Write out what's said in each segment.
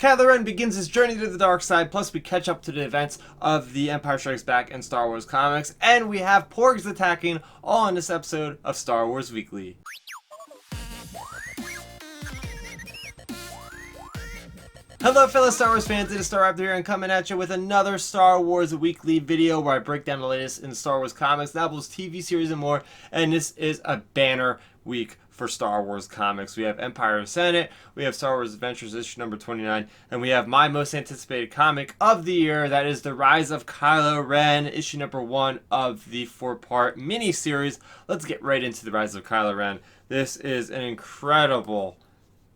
Kylo Ren begins his journey to the dark side, plus we catch up to the events of The Empire Strikes Back and Star Wars comics, and we have Porgs attacking, all in this episode of Star Wars Weekly. Hello fellow Star Wars fans, it is Starrapter here and coming at you with another Star Wars Weekly video where I break down the latest in Star Wars comics, novels, TV series, and more. And this is a banner week for Star Wars comics. We have Empire Ascendent, we have Star Wars Adventures issue number 29, and we have my most anticipated comic of the year, that is the Rise of Kylo Ren, issue number 1 of the 4-part mini-series. Let's get right into the Rise of Kylo Ren. This is an incredible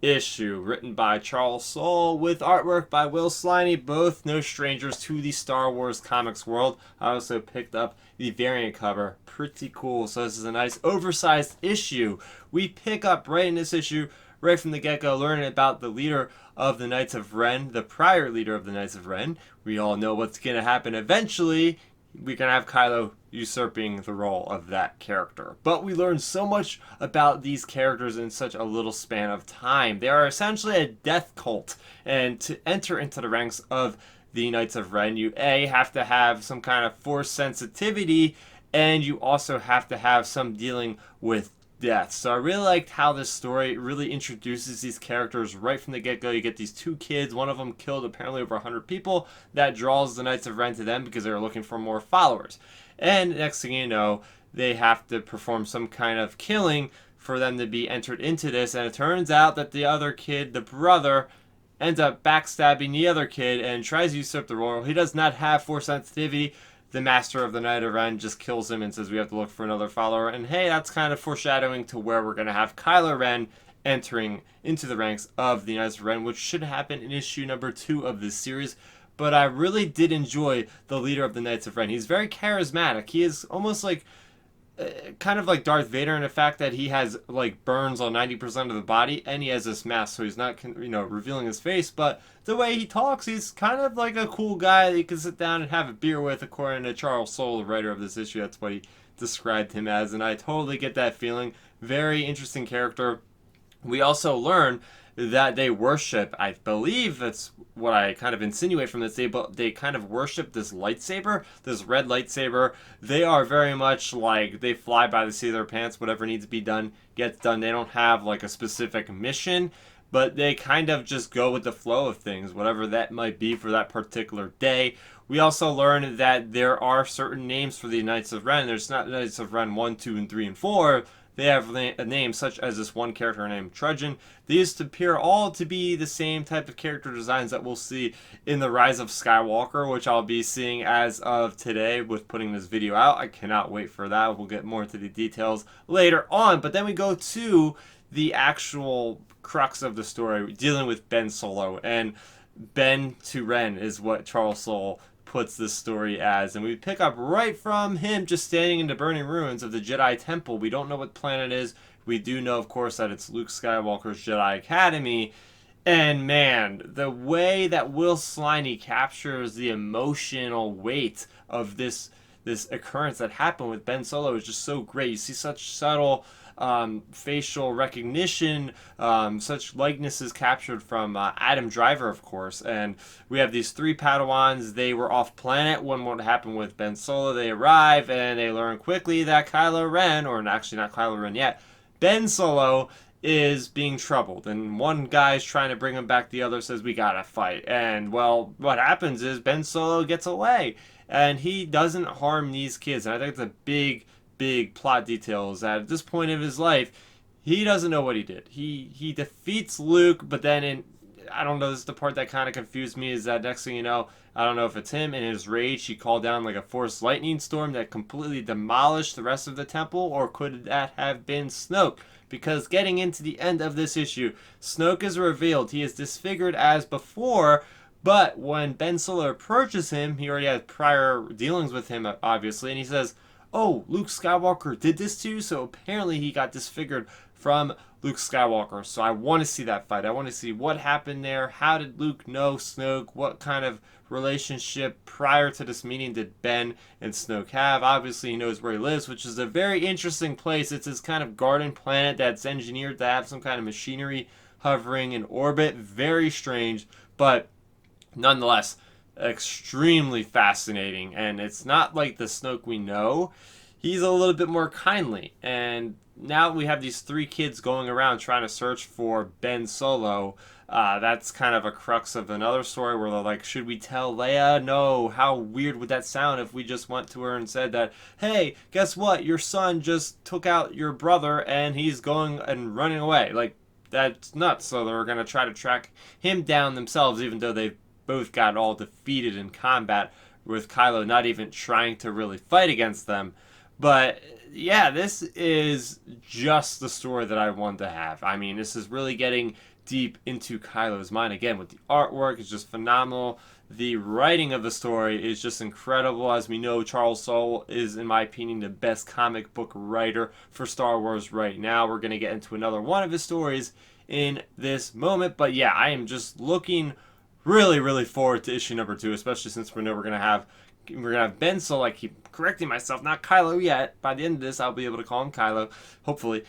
issue written by Charles Soule with artwork by Will Sliney, both no strangers to the Star Wars comics world. I also picked up the variant cover, pretty cool. So this is a nice oversized issue. We pick up right in this issue, right from the get-go, learning about the leader of the Knights of Ren, the prior leader of the Knights of Ren. We all know what's going to happen eventually. We're going to have Kylo usurping the role of that character. But we learn so much about these characters in such a little span of time. They are essentially a death cult. And to enter into the ranks of the Knights of Ren, you have to have some kind of force sensitivity, and you also have to have some dealing with death. So I really liked how this story really introduces these characters right from the get-go. You get these two kids, one of them killed apparently over 100 people. That draws the Knights of Ren to them because they're looking for more followers. And next thing you know, they have to perform some kind of killing for them to be entered into this. And it turns out that the other kid, the brother, ends up backstabbing the other kid and tries to usurp the role. He does not have force sensitivity. The master of the Knight of Ren just kills him and says we have to look for another follower. And hey, that's kind of foreshadowing to where we're going to have Kylo Ren entering into the ranks of the Knights of Ren, which should happen in issue number 2 of this series. But I really did enjoy the leader of the Knights of Ren. He's very charismatic. He is almost like kind of like Darth Vader in the fact that he has like burns on 90% of the body, and he has this mask, so he's not revealing his face. But the way he talks, he's kind of like a cool guy that you can sit down and have a beer with, according to Charles Soule, the writer of this issue. That's what he described him as, and I totally get that feeling. Very interesting character. We also learn that they worship, I believe that's what I kind of insinuate from this, they kind of worship this lightsaber, this red lightsaber. They are very much like, they fly by the seat of their pants. Whatever needs to be done gets done. They don't have like a specific mission, but they kind of just go with the flow of things, whatever that might be for that particular day. We also learn that there are certain names for the Knights of Ren. There's not Knights of Ren 1, 2, and 3, and 4. They have names such as this one character named Trudgeon. These appear all to be the same type of character designs that we'll see in the Rise of Skywalker, which I'll be seeing as of today with putting this video out. I cannot wait for that. We'll get more into the details later on. But then we go to the actual crux of the story, dealing with Ben Solo. And Ben to Ren is what Charles Soule puts this story as, and we pick up right from him just standing in the burning ruins of the Jedi Temple. We don't know what planet it is. We do know, of course, that it's Luke Skywalker's Jedi Academy. And man, the way that Will Sliney captures the emotional weight of this occurrence that happened with Ben Solo is just so great. You see such subtle facial recognition, such likenesses captured from Adam Driver, of course. And we have these 3 Padawans. They were off planet when what happened with Ben Solo. They arrive and they learn quickly that Kylo Ren, or actually not Kylo Ren yet, Ben Solo is being troubled, and one guy's trying to bring him back, the other says we gotta fight. And well, what happens is Ben Solo gets away and he doesn't harm these kids. And I think it's a big plot detail is that at this point of his life, he doesn't know what he did. He defeats Luke, but then I don't know, this is the part that kind of confused me, is that next thing you know, I don't know if it's him, in his rage, he called down like a force lightning storm that completely demolished the rest of the temple, or could that have been Snoke? Because getting into the end of this issue, Snoke is revealed. He is disfigured as before, but when Ben Solo approaches him, he already had prior dealings with him, obviously, and he says, oh, Luke Skywalker did this to you? So apparently he got disfigured from Luke Skywalker. So I want to see that fight. I want to see what happened there. How did Luke know Snoke? What kind of relationship prior to this meeting did Ben and Snoke have? Obviously he knows where he lives, which is a very interesting place. It's this kind of garden planet that's engineered to have some kind of machinery hovering in orbit. Very strange, But nonetheless, extremely fascinating. And it's not like the Snoke we know. He's a little bit more kindly. And now we have these three kids going around trying to search for Ben Solo. That's kind of a crux of another story where they're like, should we tell Leia? No. How weird would that sound if we just went to her and said that, hey, guess what? Your son just took out your brother and he's going and running away. Like, that's nuts. So they're going to try to track him down themselves, even though they've both got all defeated in combat, with Kylo not even trying to really fight against them. But yeah, this is just the story that I wanted to have. I mean, this is really getting deep into Kylo's mind again. With the artwork, it's just phenomenal. The writing of the story is just incredible. As we know, Charles Soule is, in my opinion, the best comic book writer for Star Wars right now. We're going to get into another one of his stories in this moment. But yeah, I am just looking really forward to issue number 2, especially since we know we're gonna have Ben Solo. I keep correcting myself, not Kylo yet. By the end of this, I'll be able to call him Kylo, hopefully.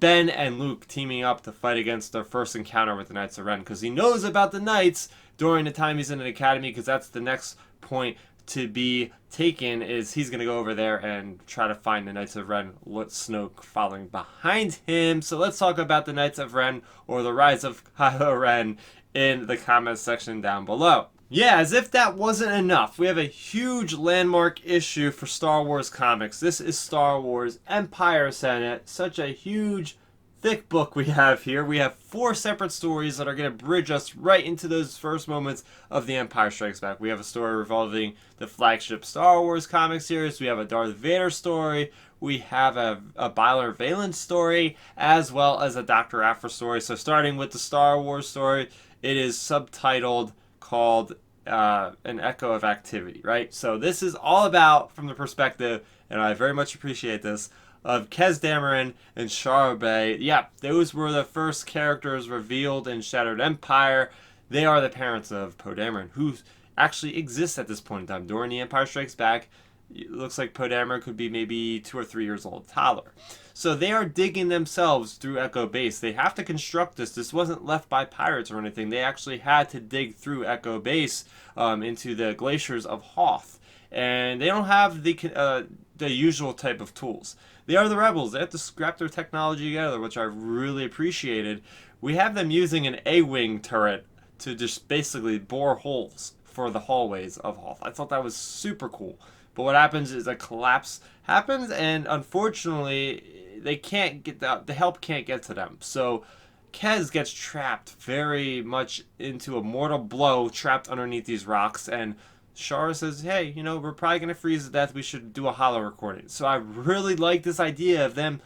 Ben and Luke teaming up to fight against their first encounter with the Knights of Ren, because he knows about the Knights during the time he's in an academy, because that's the next point to be taken, is he's going to go over there and try to find the Knights of Ren with Snoke following behind him. So let's talk about the Knights of Ren, or the Rise of Kylo Ren, in the comments section down below. Yeah, as if that wasn't enough, we have a huge landmark issue for Star Wars comics. This is Star Wars Empire Ascendant. Such a huge, thick book we have here. We have 4 separate stories that are going to bridge us right into those first moments of The Empire Strikes Back. We have a story revolving the flagship Star Wars comic series. We have a Darth Vader story. We have a Byler Valence story, as well as a Dr. Aphra story. So starting with the Star Wars story, it is subtitled called An Echo of Activity, right? So this is all about, from the perspective, and I very much appreciate this, of Kez Dameron and Shara Bey. Yeah, those were the first characters revealed in Shattered Empire. They are the parents of Poe Dameron, who actually exists at this point in time. During The Empire Strikes Back, it looks like Poe Dameron could be maybe 2 or 3 years old, toddler. So they are digging themselves through Echo Base. They have to construct this. This wasn't left by pirates or anything. They actually had to dig through Echo Base into the glaciers of Hoth. And they don't have the usual type of tools. They are the rebels. They have to scrap their technology together, which I really appreciated. We have them using an A-wing turret to just basically bore holes for the hallways of Hoth. I thought that was super cool. But what happens is a collapse happens, and unfortunately, they can't get the help can't get to them. So Kez gets trapped very much into a mortal blow, trapped underneath these rocks, and Shara says, hey, you know, we're probably going to freeze to death. We should do a holo recording. So I really like this idea of them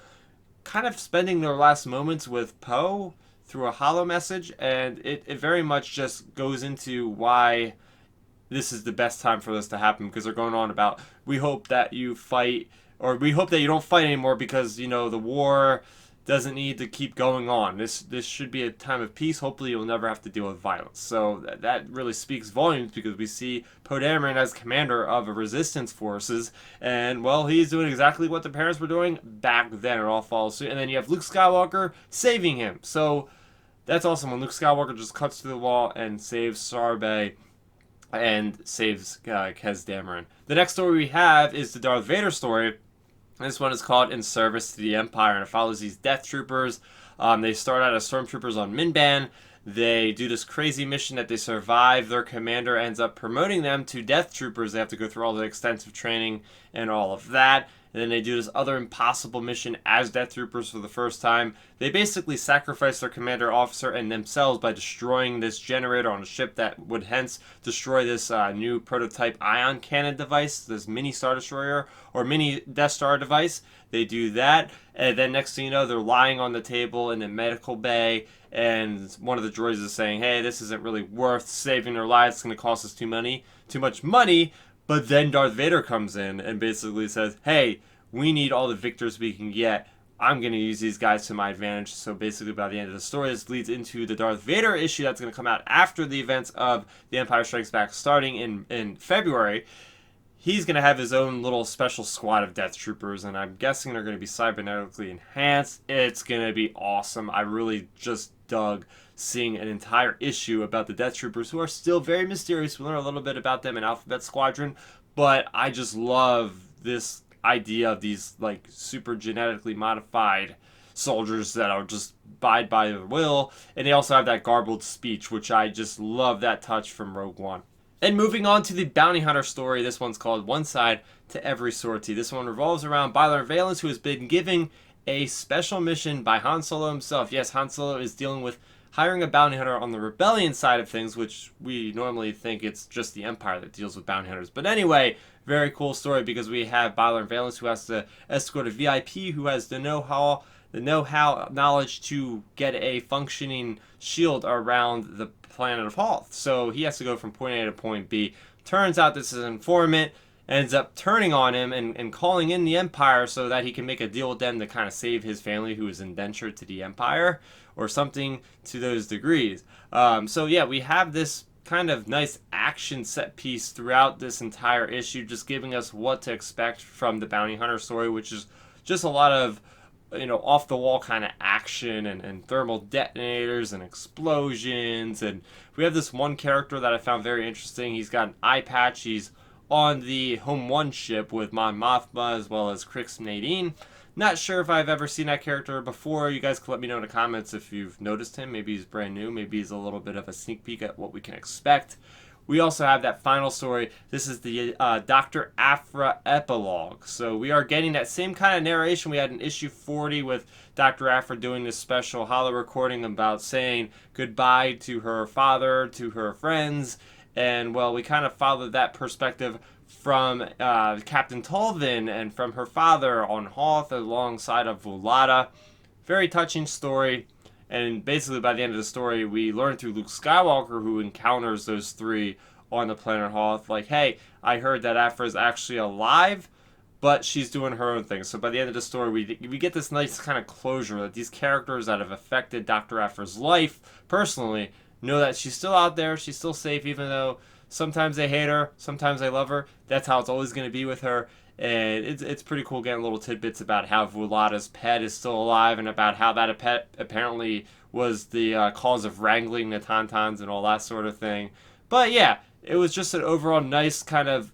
kind of spending their last moments with Poe through a holo message, and it very much just goes into why this is the best time for this to happen, because they're going on about, we hope that you fight, or we hope that you don't fight anymore, because, you know, the war doesn't need to keep going on. This should be a time of peace. Hopefully you'll never have to deal with violence. So that really speaks volumes, because we see Poe Dameron as commander of a resistance forces, and well, he's doing exactly what the parents were doing back then. It all follows suit. And then you have Luke Skywalker saving him. So that's awesome when Luke Skywalker just cuts through the wall and saves Sarbay and saves Kez Dameron. The next story we have is the Darth Vader story. This one is called In Service to the Empire, and it follows these Death Troopers. They start out as Stormtroopers on Minban. They do this crazy mission that they survive. Their commander ends up promoting them to Death Troopers. They have to go through all the extensive training and all of that. And then they do this other impossible mission as Death Troopers for the first time. They basically sacrifice their commander officer and themselves by destroying this generator on a ship that would hence destroy this new prototype ion cannon device, this mini Star Destroyer or mini Death Star device. They do that, and then next thing you know, they're lying on the table in the medical bay, and one of the droids is saying, hey, this isn't really worth saving their lives. It's going to cost us too much money. But then Darth Vader comes in and basically says, hey, we need all the victors we can get. I'm going to use these guys to my advantage. So basically by the end of the story, this leads into the Darth Vader issue that's going to come out after the events of The Empire Strikes Back, starting in February. He's going to have his own little special squad of Death Troopers, and I'm guessing they're going to be cybernetically enhanced. It's going to be awesome. I really just dug seeing an entire issue about the Death Troopers, who are still very mysterious. We learn a little bit about them in Alphabet Squadron, but I just love this idea of these like super genetically modified soldiers that are just abide by their will, and they also have that garbled speech, which I just love that touch from Rogue One. And moving on to the bounty hunter story, this one's called One Side to Every Sortie. This one revolves around Byler Valence, who has been giving a special mission by Han Solo himself. Yes, Han Solo is dealing with hiring a bounty hunter on the rebellion side of things, which we normally think it's just the Empire that deals with bounty hunters. But anyway, very cool story because we have Byler Valence, who has to escort a VIP who has the know-how knowledge to get a functioning shield around the planet of Hoth. So he has to go from point A to point B. Turns out this is an informant, ends up turning on him and calling in the Empire so that he can make a deal with them to kind of save his family, who is indentured to the Empire, or something to those degrees. So yeah, we have this kind of nice action set piece throughout this entire issue, just giving us what to expect from the bounty hunter story, which is just a lot of off the wall kind of action and thermal detonators and explosions. And we have this one character that I found very interesting. He's got an eye patch. He's on the Home One ship with Mon Mothma as well as Crix Nadine. Not sure if I've ever seen that character before. You guys can let me know in the comments if you've noticed him. Maybe he's brand new. Maybe he's a little bit of a sneak peek at what we can expect. We also have that final story. This is the Dr. Aphra epilogue. So we are getting that same kind of narration we had in issue 40 with Dr. Aphra doing this special holo recording about saying goodbye to her father, to her friends. And, well, we kind of followed that perspective from Captain Tulvin and from her father on Hoth alongside of Vulata. Very touching story. And basically, by the end of the story, we learn through Luke Skywalker, who encounters those three on the planet Hoth, like, hey, I heard that Aphra is actually alive, but she's doing her own thing. So by the end of the story, we get this nice kind of closure that these characters that have affected Dr. Aphra's life personally know that she's still out there, she's still safe, even though sometimes they hate her, sometimes they love her. That's how it's always going to be with her. And it's pretty cool getting little tidbits about how Vulata's pet is still alive and about how that pet apparently was the cause of wrangling the Tauntauns and all that sort of thing. But yeah, it was just an overall nice kind of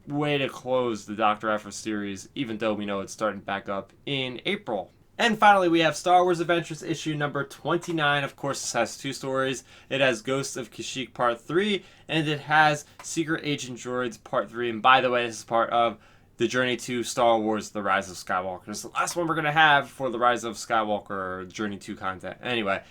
way to close the Dr. Aphra series, even though we know it's starting back up in April. And finally, we have Star Wars Adventures issue number 29. Of course, this has two stories. It has Ghosts of Kashyyyk Part 3, and it has Secret Agent Droids Part 3. And by the way, this is part of the Journey to Star Wars, The Rise of Skywalker. It's the last one we're going to have for the Rise of Skywalker Journey 2 content. Anyway,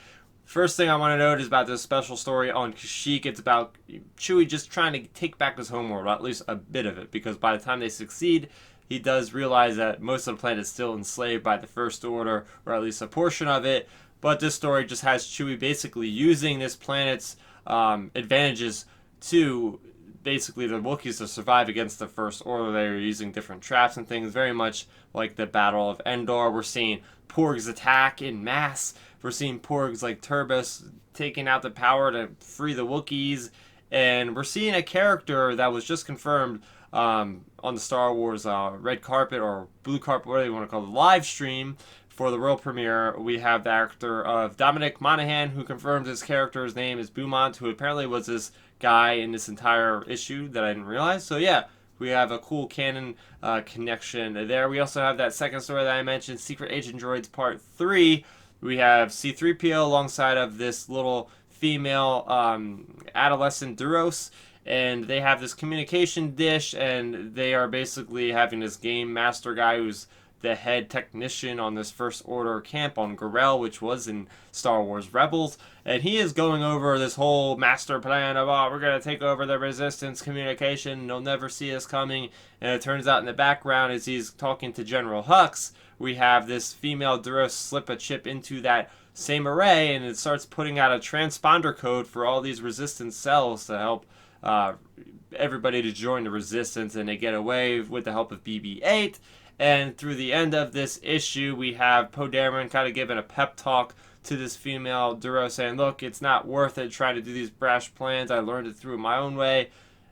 first thing I want to note is about this special story on Kashyyyk. It's about Chewie just trying to take back his homeworld, or at least a bit of it, because by the time they succeed, he does realize that most of the planet is still enslaved by the First Order, or at least a portion of it. But this story just has Chewie basically using this planet's advantages to basically the Wookiees to survive against the First Order. They're using different traps and things, very much like the Battle of Endor. We're seeing Porgs attack in mass. We're seeing Porgs like Turbus taking out the power to free the Wookiees. And we're seeing a character that was just confirmed on the Star Wars red carpet or blue carpet, whatever you want to call it, live stream for the world premiere. We have the actor of Dominic Monaghan, who confirmed his character's name is Beaumont, who apparently was this guy in this entire issue that I didn't realize. So yeah, we have a cool canon connection there. We also have that second story that I mentioned, Secret Agent Droids Part 3. We have C-3PO alongside of this little female adolescent Duros, and they have this communication dish, and they are basically having this game master guy who's the head technician on this First Order camp on Garel, which was in Star Wars Rebels, and he is going over this whole master plan of, we're going to take over the Resistance communication, they'll never see us coming. And it turns out in the background, as he's talking to General Hux, we have this female Duros slip a chip into that same array, and it starts putting out a transponder code for all these Resistance cells to help everybody to join the Resistance, and they get away with the help of BB-8. And through the end of this issue, we have Poe Dameron kind of giving a pep talk to this female Duros, saying, look, it's not worth it trying to do these brash plans. I learned it through my own way.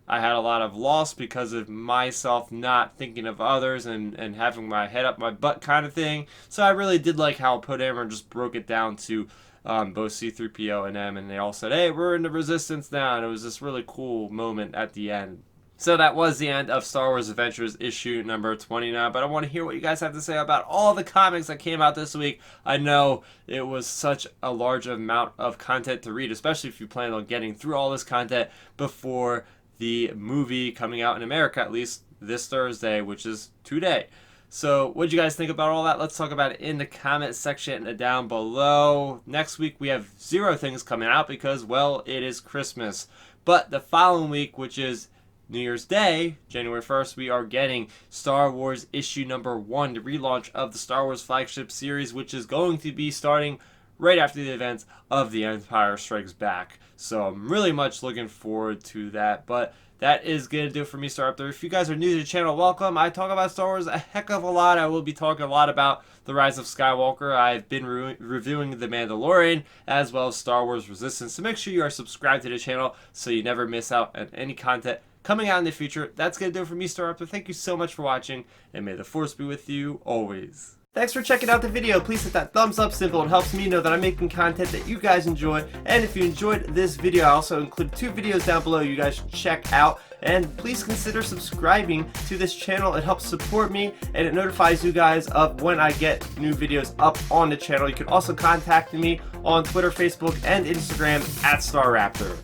I had a lot of loss because of myself not thinking of others and having my head up my butt kind of thing. So I really did like how Poe Dameron just broke it down to both C-3PO and M, and they all said, hey, we're in the Resistance now, and it was this really cool moment at the end. So that was the end of Star Wars Adventures issue number 29, but I want to hear what you guys have to say about all the comics that came out this week. I know it was such a large amount of content to read, especially if you plan on getting through all this content before the movie coming out in America, at least this Thursday, which is today. So what do you guys think about all that? Let's talk about it in the comment section down below. Next week we have 0 things coming out because, well, it is Christmas. But the following week, which is New Year's Day, January 1st, we are getting Star Wars issue number 1, the relaunch of the Star Wars flagship series, which is going to be starting right after the events of The Empire Strikes Back. So I'm really much looking forward to that. But that is going to do it for me, Starrapter. If you guys are new to the channel, welcome. I talk about Star Wars a heck of a lot. I will be talking a lot about the Rise of Skywalker. I've been reviewing The Mandalorian as well as Star Wars Resistance. So make sure you are subscribed to the channel so you never miss out on any content coming out in the future. That's going to do it for me, Starrapter. Thank you so much for watching, and may the Force be with you always. Thanks for checking out the video. Please hit that thumbs up symbol. It helps me know that I'm making content that you guys enjoy. And if you enjoyed this video, I also include 2 videos down below you guys should check out. And please consider subscribing to this channel. It helps support me, and it notifies you guys of when I get new videos up on the channel. You can also contact me on Twitter, Facebook, and Instagram at Starrapter.